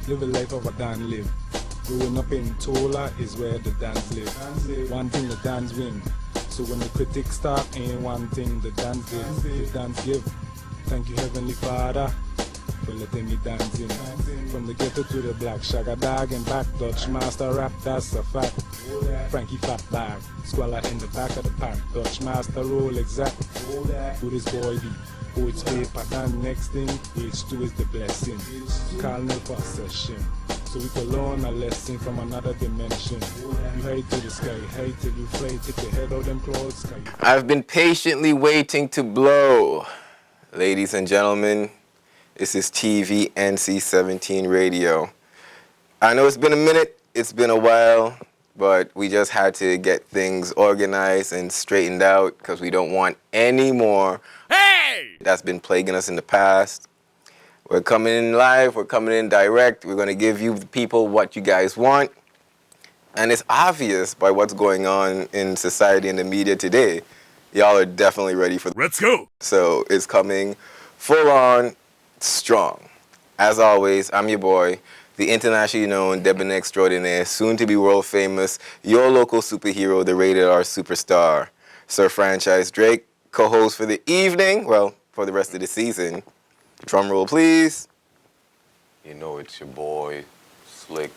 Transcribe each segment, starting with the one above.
Live a life of a Dan live. Growing up in Tola is where the dance live. One thing the dance win. So when the critics start, ain't one thing the dance did. The dance give. Thank you, Heavenly Father, for letting me dance in. From the ghetto to the black, shagga dog and back, Dutch master rap, that's a fact. Frankie fat bag, squalor in the back of the pack, Dutch master roll exact. Who this boy be? Oh, it's paper, then next thing, H2 is the blessing. Call me for a session, so we can learn a lesson from another dimension. You hate to the sky, hate till you fly, take your head out them clouds, sky. I've been patiently waiting to blow. Ladies and gentlemen, this is TV NC-17 Radio. I know it's been a minute, it's been a while, but we just had to get things organized and straightened out because we don't want any more that's been plaguing us in the past. We're coming in live, we're coming in direct, we're going to give you the people what you guys want. And it's obvious by what's going on in society and the media today, y'all are definitely ready for Let's go! So it's coming full on strong. As always, I'm your boy, the internationally known debonair extraordinaire, soon to be world famous, your local superhero, the rated R superstar, Sir Franchise Drake, co-host for the evening, well, for the rest of the season. Drum roll, please. You know it's your boy, Slick,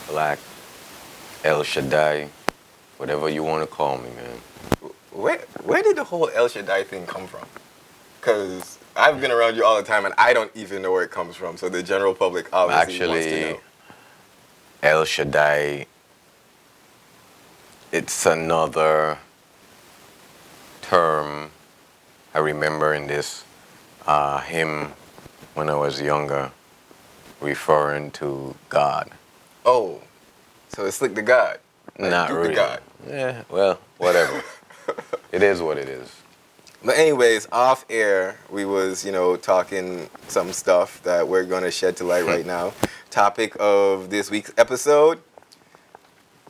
Black, El Shaddai, whatever you want to call me, man. Where did the whole El Shaddai thing come from? Because I've been around you all the time and I don't even know where it comes from. So the general public obviously wants to know. El Shaddai, it's another term I remember in this, him when I was younger, referring to God. Oh, so it's Slick the God. Like Not Duke really. the God. Yeah, well, whatever. It is what it is. But anyways, off air, we was, talking some stuff that we're going to shed to light right now. Topic of this week's episode,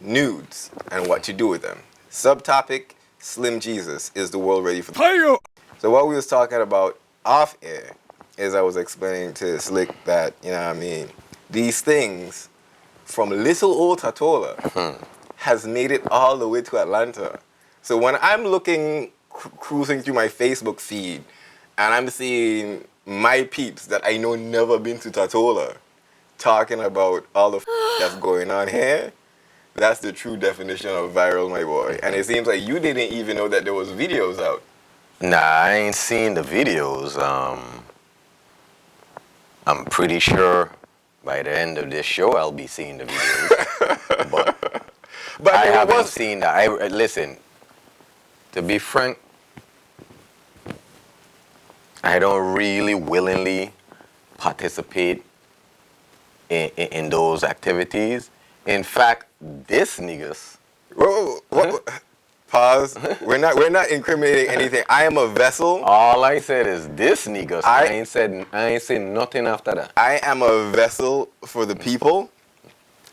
nudes and what to do with them. Subtopic, Slim Jesus, is the world ready for the... So what we was talking about off air is I was explaining to Slick that, these things from little old Tatola has made it all the way to Atlanta. So when I'm looking, cruising through my Facebook feed, and I'm seeing my peeps that I know never been to Tatola talking about all the that's going on here, that's the true definition of viral, my boy. And it seems like you didn't even know that there was videos out. Nah, I ain't seen the videos. I'm pretty sure by the end of this show I'll be seeing the videos. but I haven't seen that. Listen, to be frank, I don't really willingly participate in those activities. In fact, this niggas. Whoa. Pause. We're not incriminating anything. I am a vessel. All I said is this niggas. I ain't said nothing after that. I am a vessel for the people.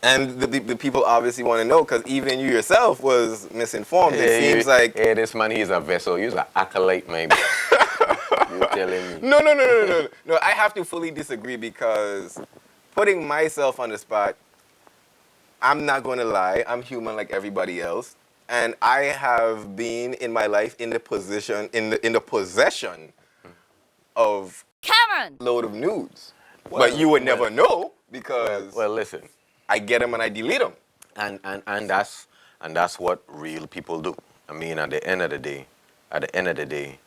And the people obviously want to know because even you yourself was misinformed. It seems like... Hey, this man, he's a vessel. He's an acolyte, maybe. You're telling me. No. No, I have to fully disagree because putting myself on the spot, I'm not going to lie. I'm human like everybody else. And I have been in my life in the possession of Cameron load of nudes. But you would never know because... Well, listen. I get them and I delete them. And that's what real people do. I mean, at the end of the day,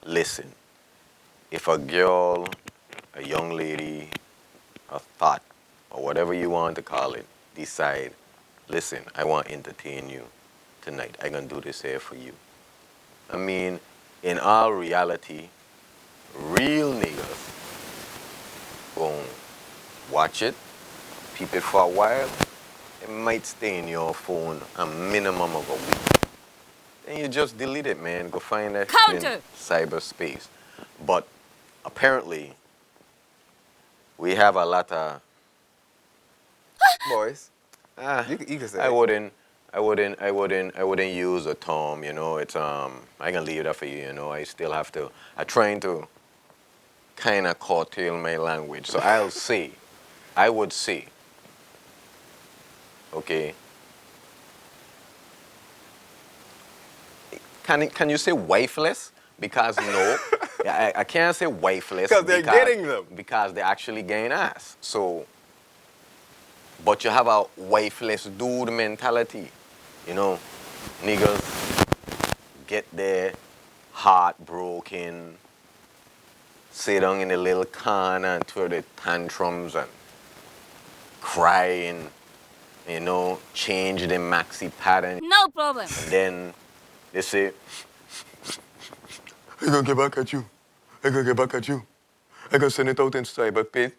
listen. If a girl, a young lady, a thought, or whatever you want to call it, decide, listen, I want to entertain you tonight. I'm going to do this here for you. I mean, in all reality, real niggas gon' watch it, keep it for a while. It might stay in your phone a minimum of a week. Then you just delete it, man. Go find that shit in cyberspace. But apparently, we have a lot of boys. You can say I wouldn't use a term, it's I can leave that for you, I'm trying to kind of curtail my language. So I'll say I would say, okay, can you say wifeless? Because no, I can't say wifeless Because they're getting them. because they're actually getting ass. So, but you have a wifeless dude mentality, you know, niggas get their heart broken, sit down in a little corner and throw their tantrums and crying, you know, change the maxi pattern. No problem. And then they say, I gonna get back at you. I gonna get back at you. I gonna send it out in cyberspace.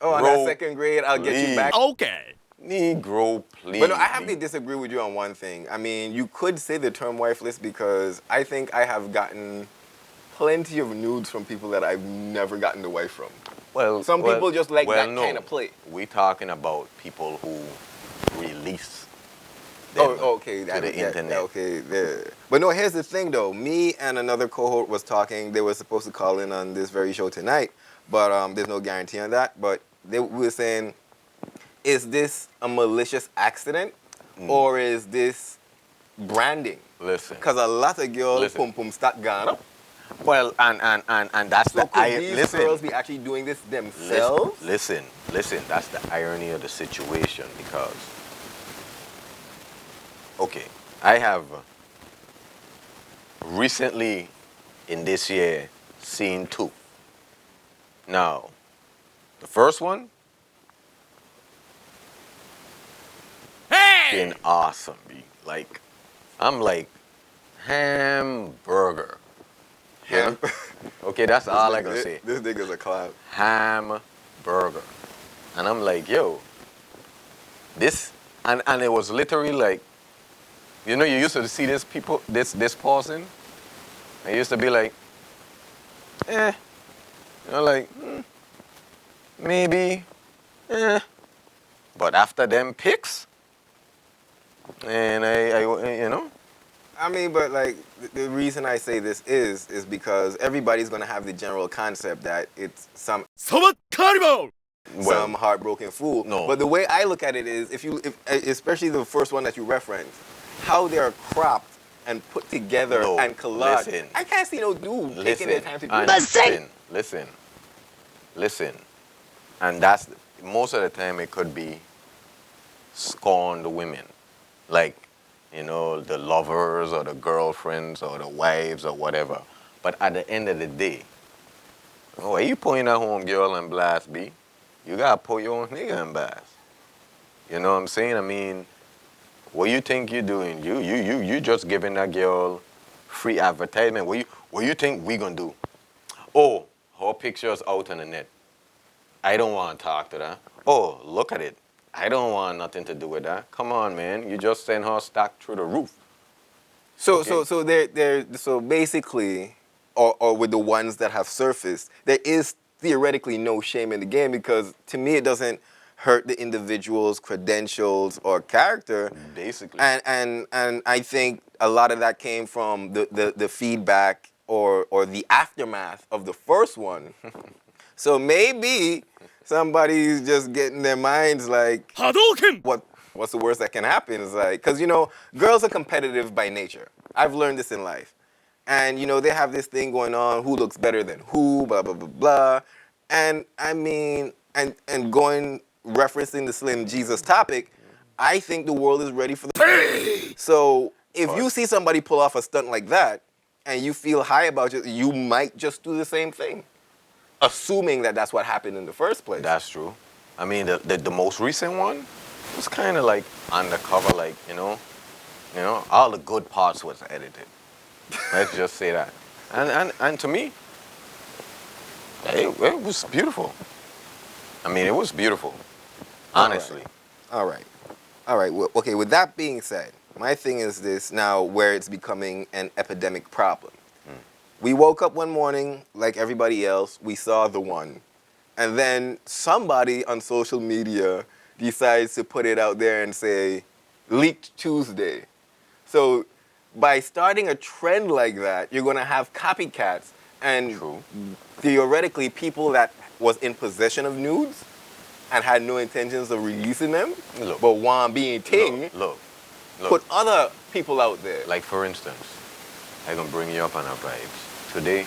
Oh, in that second grade, I'll get you back. Okay. Negro, please. But no, I have to disagree with you on one thing. I mean, you could say the term wifeless because I think I have gotten plenty of nudes from people that I've never gotten the wife from. Well, Some people just like that no. kind of play. We're talking about people who release them Oh, okay. to the internet. Okay, there. But no, here's the thing, though. Me and another cohort was talking. They were supposed to call in on this very show tonight, but there's no guarantee on that. But we were saying, is this a malicious accident or is this branding? Listen. Because a lot of girls pum pum start Ghana. Well, and that's So the could these girls be actually doing this themselves? Listen. That's the irony of the situation because, okay, I have recently in this year seen two. Now, the first one been awesome, B. Like, I'm like, hamburger. Yeah. Okay, that's all I gotta say. This nigga's a clown. Hamburger. And I'm like, yo, this, and it was literally like, you know, you used to see this people, this pausing. I used to be like, you know, like, maybe, But after them picks, and I you know. I mean, but like, the reason I say this is because everybody's gonna have the general concept that it's some heartbroken fool. No. But the way I look at it is, if especially the first one that you referenced, how they're cropped and put together and collaged. Listen. I can't see no dude taking their time to do Listen. Listen. And that's, most of the time it could be scorned women. Like, you know, the lovers or the girlfriends or the wives or whatever. But at the end of the day, why you putting that home girl and blast, B? You gotta put your own nigga in blast. You know what I'm saying? I mean, what you think you're doing? You just giving that girl free advertisement. What you think we gonna do? Oh, her picture's out on the net. I don't want to talk to that. Oh, look at it. I don't want nothing to do with that. Come on, man. You just send her stock through the roof. So so basically, or with the ones that have surfaced, there is theoretically no shame in the game because to me it doesn't hurt the individual's credentials or character. Basically. And I think a lot of that came from the feedback or the aftermath of the first one. So maybe somebody's just getting their minds like, Hadouken! What's the worst that can happen? Is like, because, you know, girls are competitive by nature. I've learned this in life. And, you know, they have this thing going on, who looks better than who, blah, blah, blah, blah. And, I mean, and referencing the Slim Jesus topic, I think the world is ready for the... So, if you see somebody pull off a stunt like that, and you feel high about it, you might just do the same thing. Assuming that that's what happened in the first place. That's true. I mean, the most recent one was kind of like undercover, like, you know, all the good parts was edited. Let's just say that. And to me, it was beautiful. I mean, it was beautiful, honestly. All right. Well, okay, with that being said, my thing is this now where it's becoming an epidemic problem. We woke up one morning, like everybody else, we saw the one. And then somebody on social media decides to put it out there and say, Leaked Tuesday. So by starting a trend like that, you're going to have copycats and theoretically people that was in possession of nudes and had no intentions of releasing them, Look. but one being ting, Look. put other people out there. Like for instance, I'm gonna bring you up on our vibes. Today,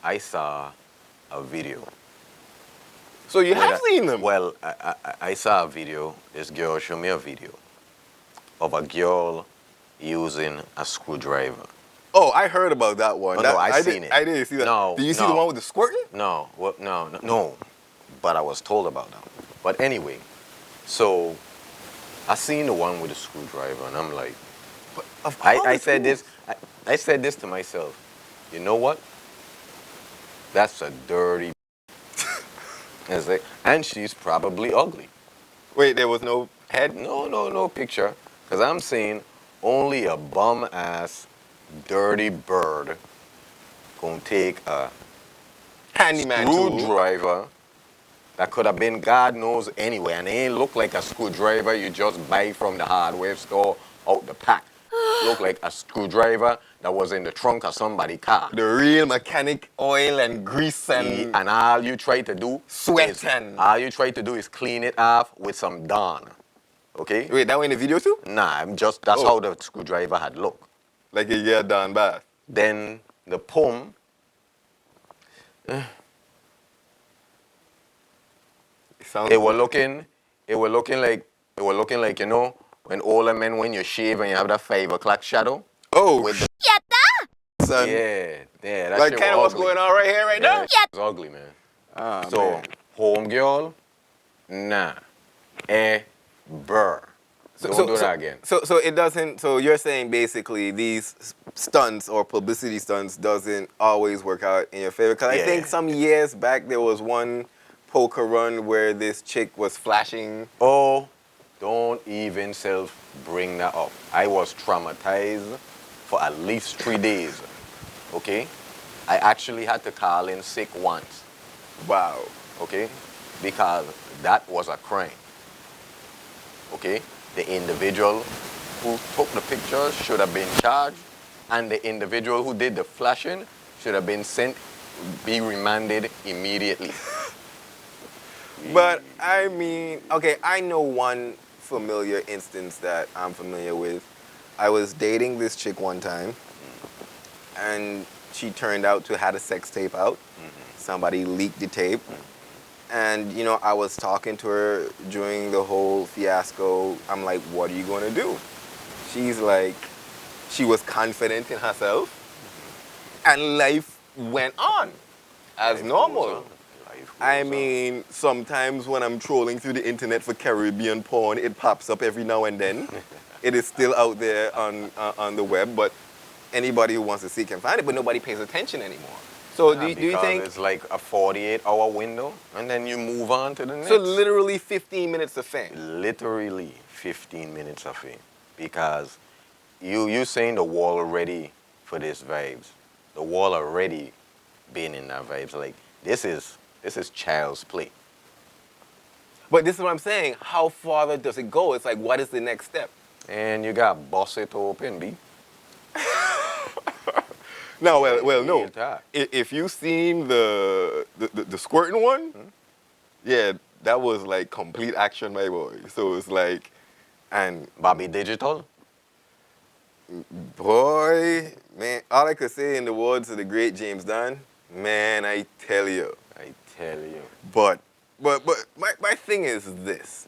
I saw a video. So you have seen them? Well, I saw a video. This girl showed me a video of a girl using a screwdriver. Oh, I heard about that one. Oh, no, I seen it. I didn't see that. No, Did you see no. the one with the squirting? No, no. But I was told about that. But anyway, so I seen the one with the screwdriver, and I'm like, But of course I said this. I said this to myself. You know what? That's a dirty. And she's probably ugly. Wait, there was no head? No picture. Because I'm saying only a bum ass, dirty bird gonna take a Handyman tool. screwdriver that could have been God knows anyway, and it ain't look like a screwdriver you just buy from the hardware store out the pack. Look like a screwdriver that was in the trunk of somebody's car. The real mechanic oil and grease and... And all you try to do Sweat and... all you try to do is clean it off with some Dawn. Okay? Wait, that was in the video too? Nah, that's how the screwdriver had looked. Like a year done bath. Then the poem, it was looking like, you know, when older men, when you shave and you have that 5 o'clock shadow. Oh, With the, son. yeah, that Like shit kind of was what's ugly. going on right here, right now? It's ugly, man. Ah, So, man. home girl, nah. Burr. Don't do that again. So it doesn't, so you're saying basically these stunts or publicity stunts doesn't always work out in your favor? Because I Yeah. think some years back there was one poker run where this chick was flashing. Oh, don't even bring that up. I was traumatized for at least 3 days. Okay? I actually had to call in sick once. Wow. Okay? Because that was a crime. Okay? The individual who took the pictures should have been charged, and the individual who did the flashing should have been be remanded immediately. But I mean, okay, I know one familiar instance that I'm familiar with. I was dating this chick one time, and she turned out to have a sex tape out. Somebody leaked the tape. And, you know, I was talking to her during the whole fiasco. I'm like, what are you going to do? She's like, she was confident in herself. And life went on as normal. I mean, sometimes when I'm trolling through the internet for Caribbean porn, it pops up every now and then. It is still out there on the web, but anybody who wants to see can find it, but nobody pays attention anymore. So do you think... it's like a 48-hour window, and then you move on to the next. So literally 15 minutes of fame. Literally 15 minutes of fame. Because you saying the wall already for this vibes. The wall already been in that vibes. Like, this is child's play. But this is what I'm saying. How far does it go? It's like, what is the next step? And you got boss it open, B. No, well, no. Real talk. If you seen the squirting one, yeah, that was like complete action, my boy. So it's like, and Bobby Digital? boy, man, all I could say in the words of the great James Dunn, man, I tell you. I tell you. But my thing is this.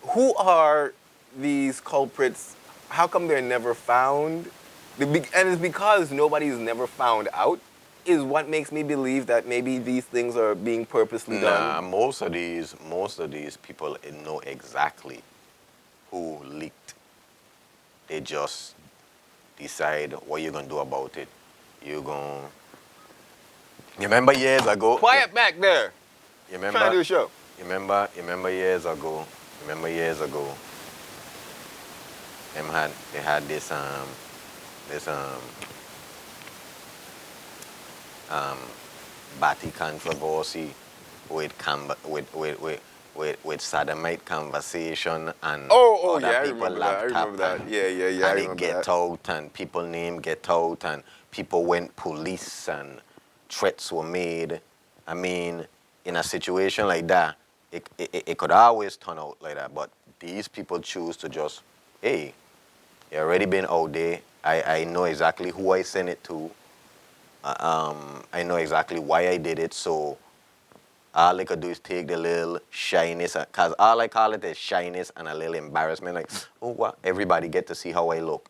Who are these culprits? How come they're never found? And it's because nobody's never found out is what makes me believe that maybe these things are being purposely Nah, done. most of these people know exactly who leaked. They just decide what you're gonna do about it. You remember years ago? Quiet back there. You remember? Trying to do a show. You remember years ago? They had this Batty controversy with sodomite conversation and other yeah, I people remember that. Yeah, I and remember it get that. out and people name get out and people went police and threats were made. I mean, in a situation like that, it could always turn out like that. But these people choose to just, hey, you already been out there. I know exactly who I sent it to. I know exactly why I did it. So all I could do is take the little shyness, because all I call it is shyness and a little embarrassment. Like, oh, what? Everybody get to see how I look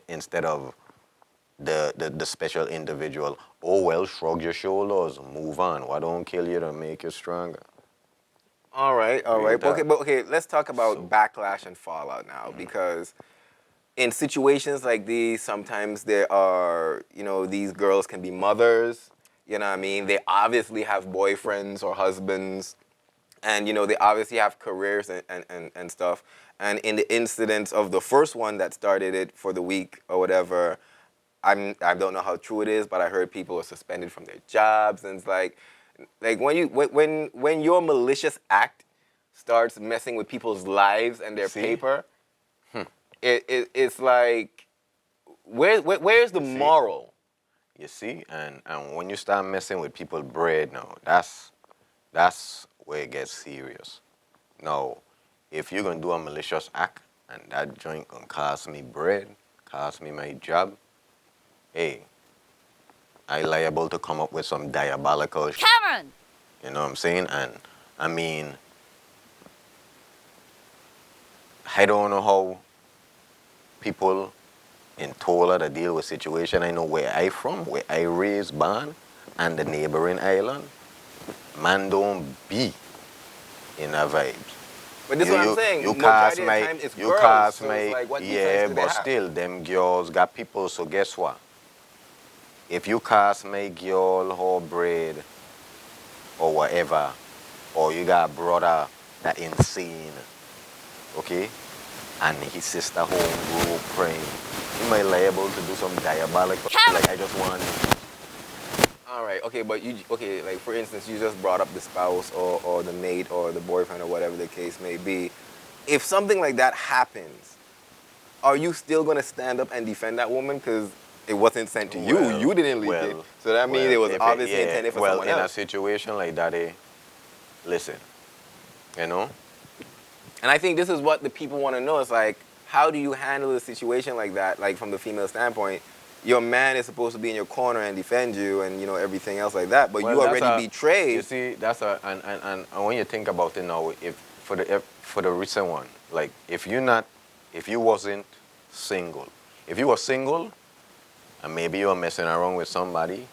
instead of the special individual. Oh, well, shrug your shoulders, move on. Why don't kill you to make you stronger? All right, all Real right. talk. But okay, let's talk about So- backlash and fallout now, because in situations like these, sometimes there are, these girls can be mothers, you know what I mean? They obviously have boyfriends or husbands, and, they obviously have careers and stuff. And in the incidents of the first one that started it for the week or whatever, I don't know how true it is, but I heard people were suspended from their jobs, and it's like when your malicious act starts messing with people's lives and their See? paper, it's like where's the See? moral? You see, and when you start messing with people's bread, now that's where it gets serious. Now, if you're gonna do a malicious act and that joint gonna cost me bread, cost me my job, hey, I liable to come up with some diabolical Cameron! you know what I'm saying? And I mean, I don't know how people in Tola that deal with situation. I know where I from, where I raised born, and the neighboring island. Man don't be in a vibe. But this is what I'm saying. You Majority cast of the my, time it's you girls, cast so my, it's like, what yeah, defense do they but have? still, them girls got people. So guess what? If you cast my girl or braid or whatever, or you got brother that insane, okay, and his sister home group praying, you might liable to do some diabolical. Like I just want. All right, okay, but like for instance, you just brought up the spouse or the mate or the boyfriend or whatever the case may be. If something like that happens, are you still gonna stand up and defend that woman? Because it wasn't sent to you. Well, You didn't leak it. So that means it was if obviously intended for someone in else. a situation like that, listen, you know, And I think this is what the people want to know. It's like, how do you handle a situation like that? Like from the female standpoint, your man is supposed to be in your corner and defend you, and everything else like that. But well, you that's already betrayed. You see, that's and when you think about it now, if for the recent one, like if you wasn't single, if you were single, and maybe you were messing around with somebody,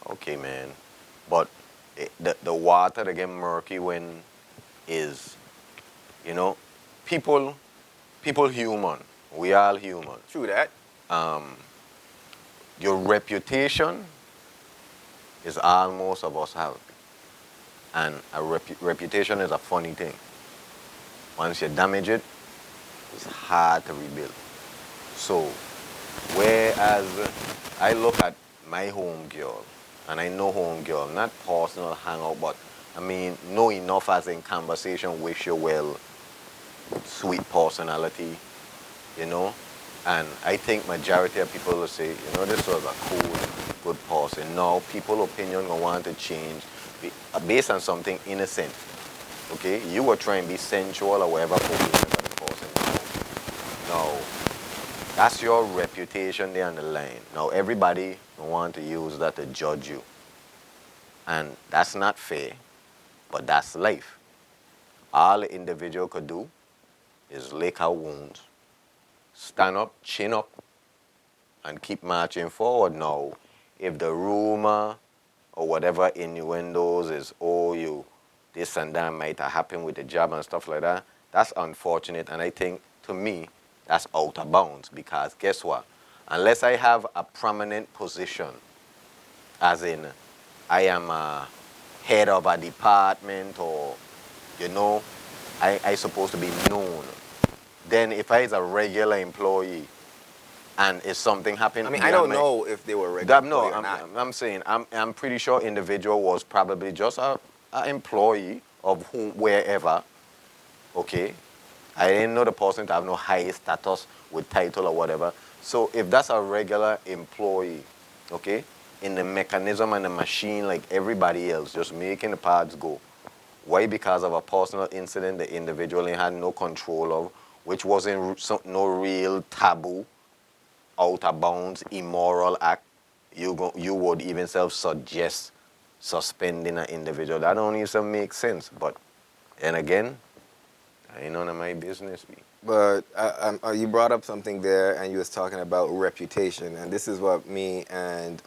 okay, man, but the water that get murky when is, people human. We all human. True that. Your reputation is almost of us have. And a reputation is a funny thing. Once you damage it, it's hard to rebuild. So, whereas I look at my home girl, and I know home girl, not personal hangout, but I mean, know enough as in conversation, wish you well, sweet personality, and I think majority of people will say, this was a cool, good person. Now, people opinion gonna want to change based on something innocent. Okay, you were trying to be sensual or whatever for the person. Now, that's your reputation there on the line. Now, everybody want to use that to judge you, and that's not fair. But that's life. All the individual could do is lick her wounds, stand up, chin up, and keep marching forward. Now, if the rumor or whatever innuendos is, oh, you, this and that might have happened with the job and stuff like that, that's unfortunate. And I think, to me, that's out of bounds. Because guess what? Unless I have a prominent position, as in I am a head of a department or, I supposed to be known. Then if I is a regular employee and if something happened... I mean, I don't know if they were regular employee or not. I'm saying, I'm pretty sure individual was probably just a employee of wherever, okay? I didn't know the person to have no high status with title or whatever. So if that's a regular employee, okay, in the mechanism and the machine like everybody else, just making the parts go. Why? Because of a personal incident the individual had no control of, which wasn't no real taboo, out of bounds, immoral act. You would even self-suggest suspending an individual. That don't even make sense. But, and again, ain't none of my business. But you brought up something there, and you was talking about reputation, and this is what me and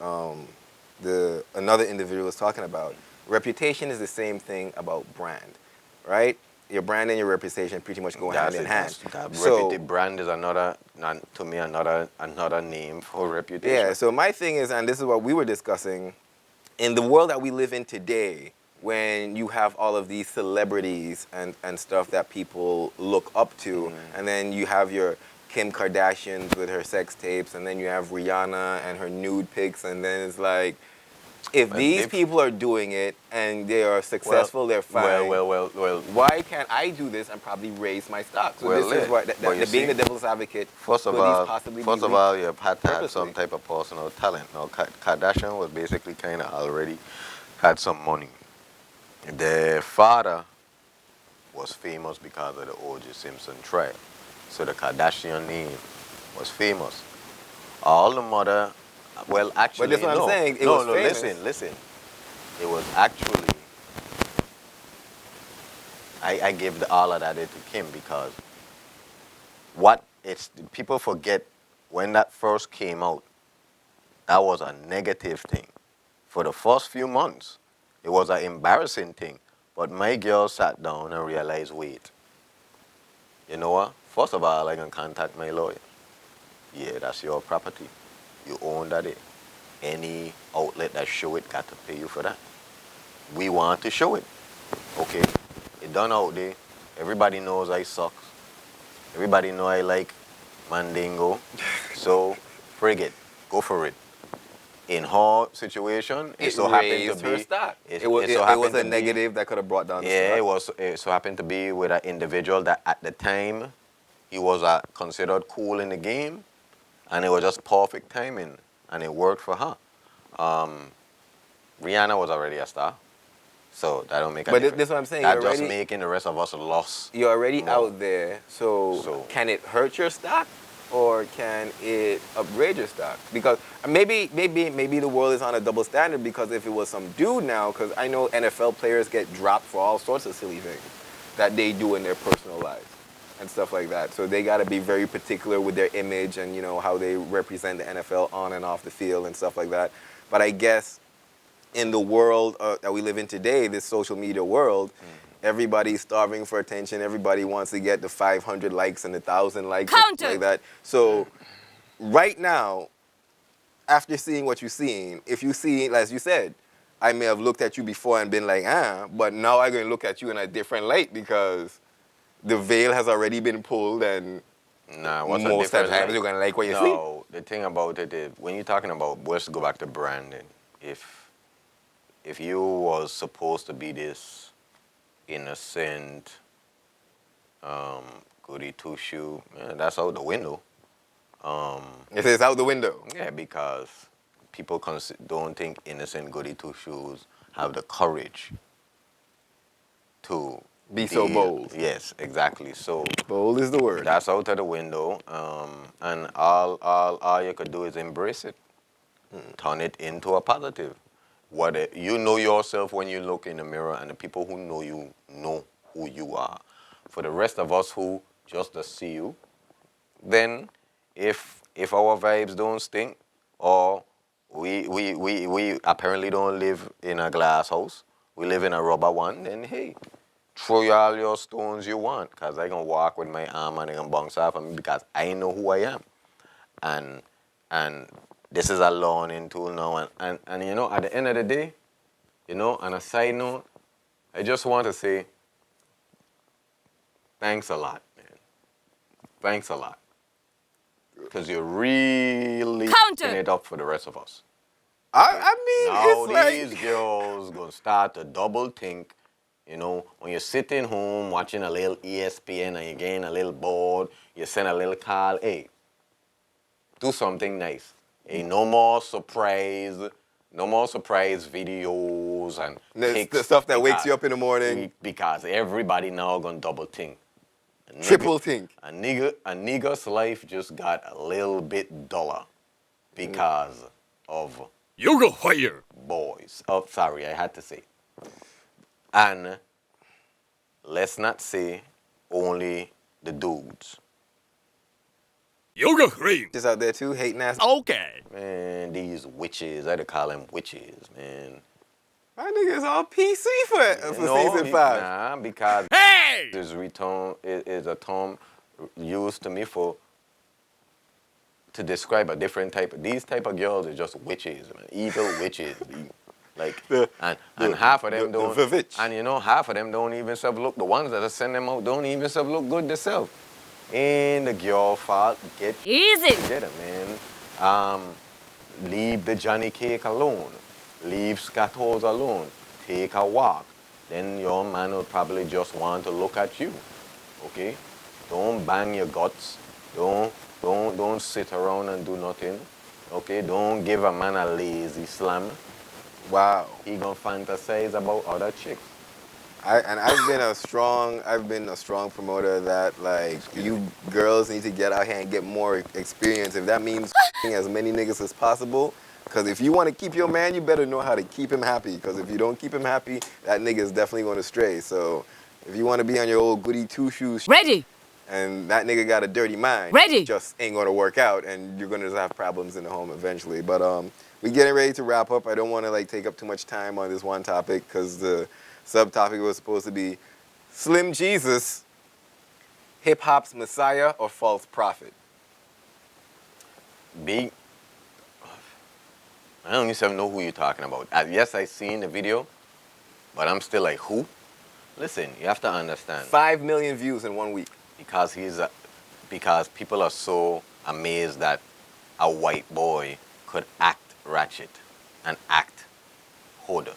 another individual was talking about. Reputation is the same thing about brand, right? Your brand and your reputation pretty much go hand in hand. So brand is to me another name for reputation. Yeah. So my thing is, and this is what we were discussing, in the world that we live in today, when you have all of these celebrities and stuff that people look up to, and then you have your Kim Kardashian with her sex tapes, and then you have Rihanna and her nude pics, and then it's like, if these people are doing it and they are successful, they're fine. Well. Why can't I do this and probably raise my stock? So this is what being the devil's advocate. First of all, you had to have some type of personal talent. Now, Kardashian was basically kind of already had some money. Their father was famous because of the O.J. Simpson trial. So the Kardashian name was famous. All the mother, well, actually, but that's what I'm saying. It was famous. Listen. It was actually, I give all of that to Kim because people forget when that first came out, that was a negative thing. For the first few months, it was an embarrassing thing. But my girl sat down and realized, wait, you know what? First of all, I can contact my lawyer. Yeah, that's your property. You own that. Any outlet that show it got to pay you for that. We want to show it. Okay, it done out there. Everybody knows I sucks. Everybody know I like Mandingo. So, frig it. Go for it. In her situation, it so happened to be her stock. It was a negative that could have brought down the stock. It so happened to be with an individual that at the time he was considered cool in the game, and it was just perfect timing, and it worked for her. Rihanna was already a star, so that don't make a difference. But this is what I'm saying. That just making the rest of us lost. You're already out there, so can it hurt your stock? Or can it upgrade your stock? Because maybe the world is on a double standard, because if it was some dude now, because I know NFL players get dropped for all sorts of silly things that they do in their personal lives and stuff like that. So they got to be very particular with their image and, you know, how they represent the NFL on and off the field and stuff like that. But I guess in the world that we live in today, this social media world, everybody's starving for attention. Everybody wants to get the 500 likes and the 1,000 likes and stuff like that. So right now, after seeing what you've seen, if you see, as you said, I may have looked at you before and been like, but now I'm going to look at you in a different light because the veil has already been pulled, and most of the time you're going to like what you see. No, the thing about it is, when you're talking about, let's go back to branding. If you was supposed to be this innocent, goody two-shoe, that's out the window. If it's out the window? Yeah, because people don't think innocent goody two-shoes have the courage to be so bold. Yes, exactly. So bold is the word. That's out of the window, and all you could do is embrace it, turn it into a positive. You know yourself when you look in the mirror, and the people who know you know who you are. For the rest of us who just see you, then if our vibes don't stink, or we apparently don't live in a glass house, we live in a rubber one, then hey, throw all your stones you want, because I can walk with my arm and I can bounce off of me because I know who I am. And this is a learning tool now. And you know, at the end of the day, you know, on a side note, I just want to say thanks a lot, man. Thanks a lot. Because you're really picking it up for the rest of us. I mean, now it's these girls going to start to double think. You know, when you're sitting home watching a little ESPN and you're getting a little bored, you send a little call, hey, do something nice. Ain't no more surprise No more surprise videos and pics. The stuff that wakes you up in the morning. Because everybody now gonna double think. Triple think. A nigga's life just got a little bit duller because of Yoga fire. boys. Oh, sorry, I had to say. And let's not say only the dudes. Yoga cream. Just out there too, hating ass. Okay. Man, these witches, I had to call them witches, man. My nigga's all PC for No, season 5. Nah, because Hey! is a term used to me to describe a different type. These type of girls are just witches, man. Evil witches. Like, and half of them don't. And you know, half of them don't even self-look. The ones that send them out don't even self-look good themselves. Ain't the girl fault. Get it, man. Leave the Johnny cake alone. Leave scatters alone. Take a walk. Then your man will probably just want to look at you. Okay? Don't bang your guts. Don't sit around and do nothing. Okay? Don't give a man a lazy slam. Wow. He gonna fantasize about other chicks. I've been a strong promoter that like you girls need to get out here and get more experience. If that means as many niggas as possible. Because if you want to keep your man, you better know how to keep him happy. Because if you don't keep him happy, that nigga is definitely going to stray. So if you want to be on your old goody two-shoes Ready. and that nigga got a dirty mind, Ready. just ain't going to work out and you're going to have problems in the home eventually. But we getting ready to wrap up. I don't want to like take up too much time on this one topic because the subtopic was supposed to be Slim Jesus, hip-hop's messiah or false prophet. I don't even know who you're talking about. Yes, I seen the video, but I'm still like, who? Listen, you have to understand. 5 million views in 1 week. Because people are so amazed that a white boy could act ratchet and act hood.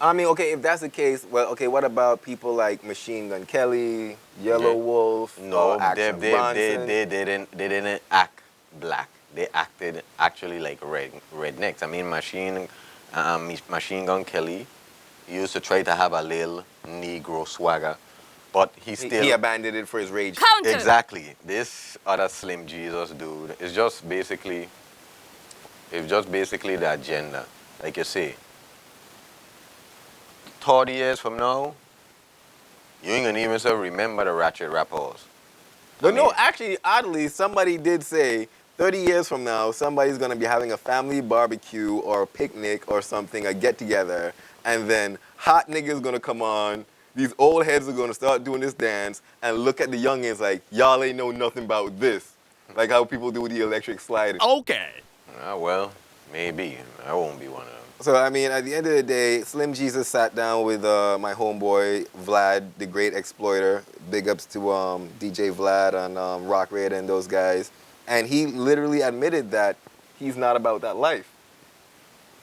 I mean, okay, if that's the case, well, okay, what about people like Machine Gun Kelly, Yellow Wolf, No, Action they Bronson? didn't act black. They acted actually like rednecks. I mean, Machine Gun Kelly used to try to have a little Negro swagger, but He abandoned it for his rage. Counter. Exactly. This other Slim Jesus dude is just basically the agenda. Like you say, 30 years from now, you ain't gonna even remember the ratchet rappers. But no, actually, oddly, somebody did say 30 years from now, somebody's going to be having a family barbecue or a picnic or something, a get-together, and then hot niggas going to come on, these old heads are going to start doing this dance, and look at the youngins like, y'all ain't know nothing about this. Like how people do the electric slide. Okay. Well, maybe. I won't be one of them. So, I mean, at the end of the day, Slim Jesus sat down with my homeboy, Vlad, the great exploiter. Big ups to DJ Vlad and Rock Raid and those guys. And he literally admitted that he's not about that life.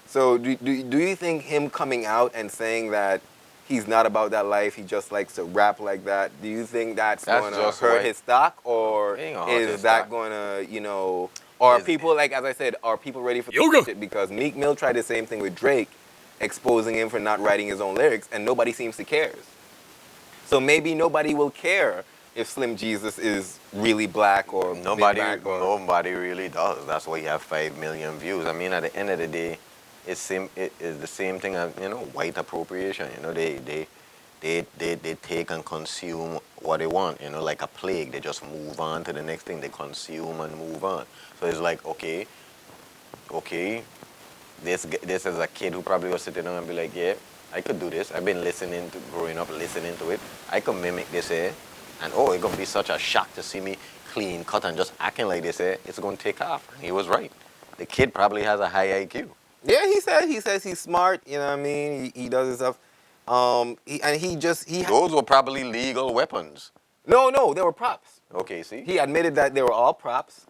So do you think him coming out and saying that he's not about that life, he just likes to rap like that, do you think that's going to hurt his stock? Or is that going to, you know, or people, like as I said, are people ready for this shit? Because Meek Mill tried the same thing with Drake, exposing him for not writing his own lyrics, and nobody seems to care. So maybe nobody will care if Slim Jesus is really black or nobody really does. That's why you have 5 million views. I mean, at the end of the day, it's the same thing as, you know, white appropriation. You know, they take and consume what they want. You know, like a plague. They just move on to the next thing. They consume and move on. So it's like, okay, this is a kid who probably was sitting down and be like, yeah, I could do this. I've been growing up listening to it. I could mimic this here. And it's going to be such a shock to see me clean cut and just acting like this here. It's going to take off. And he was right. The kid probably has a high IQ. Yeah, he says he's smart, you know what I mean? He does his stuff. Those were probably legal weapons. No, they were props. Okay, see? He admitted that they were all props.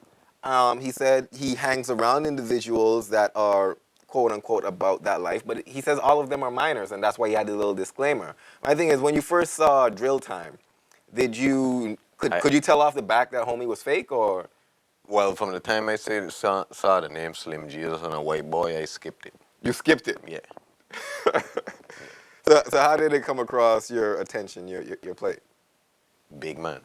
He said he hangs around individuals that are quote unquote about that life, but he says all of them are minors, and that's why he had the little disclaimer. My thing is, when you first saw Drill Time, could you tell off the back that homie was fake, or? Well, from the time I saw the name Slim Jesus and a white boy, I skipped it. You skipped it. Yeah. So how did it come across your attention, your plate? Big man,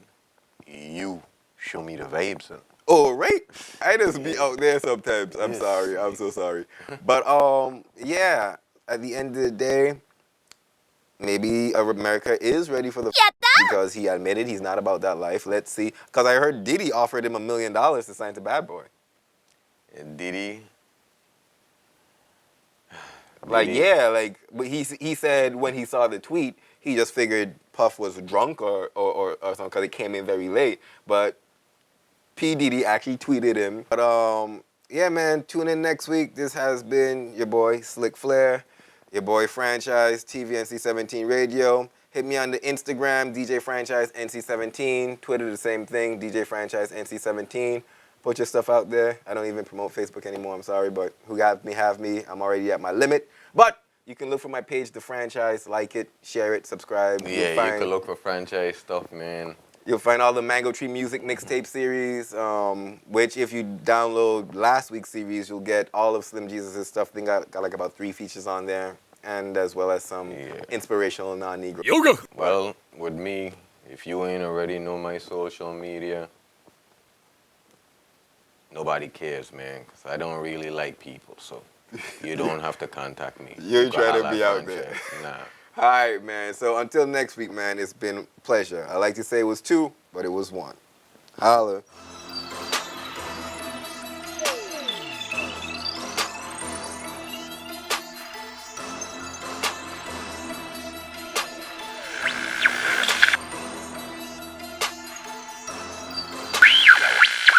you show me the vibes. Son. Oh, right. I just be out there sometimes. I'm Yes. sorry. I'm so sorry. But yeah. At the end of the day, maybe America is ready for the because he admitted he's not about that life. Let's see. Because I heard Diddy offered him $1 million to sign to Bad Boy. And Diddy. Like, Diddy. yeah, like, but he said when he saw the tweet, he just figured Puff was drunk or something because it came in very late. But P. Diddy actually tweeted him. But yeah, man, tune in next week. This has been your boy Slick Flair, your boy Franchise TV NC-17 Radio. Hit me on the Instagram, DJ Franchise NC-17. Twitter, the same thing, DJ Franchise NC-17. Put your stuff out there. I don't even promote Facebook anymore. I'm sorry, but who got me, have me. I'm already at my limit. But you can look for my page, The Franchise. Like it, share it, subscribe. Yeah, you can look for franchise stuff, man. You'll find all the Mango Tree Music mixtape series, which if you download last week's series, you'll get all of Slim Jesus' stuff. I think got like about 3 features on there, and as well as some inspirational non-Negro. Yoga. Well, with me, if you ain't already know my social media, nobody cares, man, because I don't really like people, so you don't have to contact me. You ain't trying to Got be out franchise. there. Nah. All right, man. So until next week, man, it's been a pleasure. I like to say it was 2, but it was 1. Holla.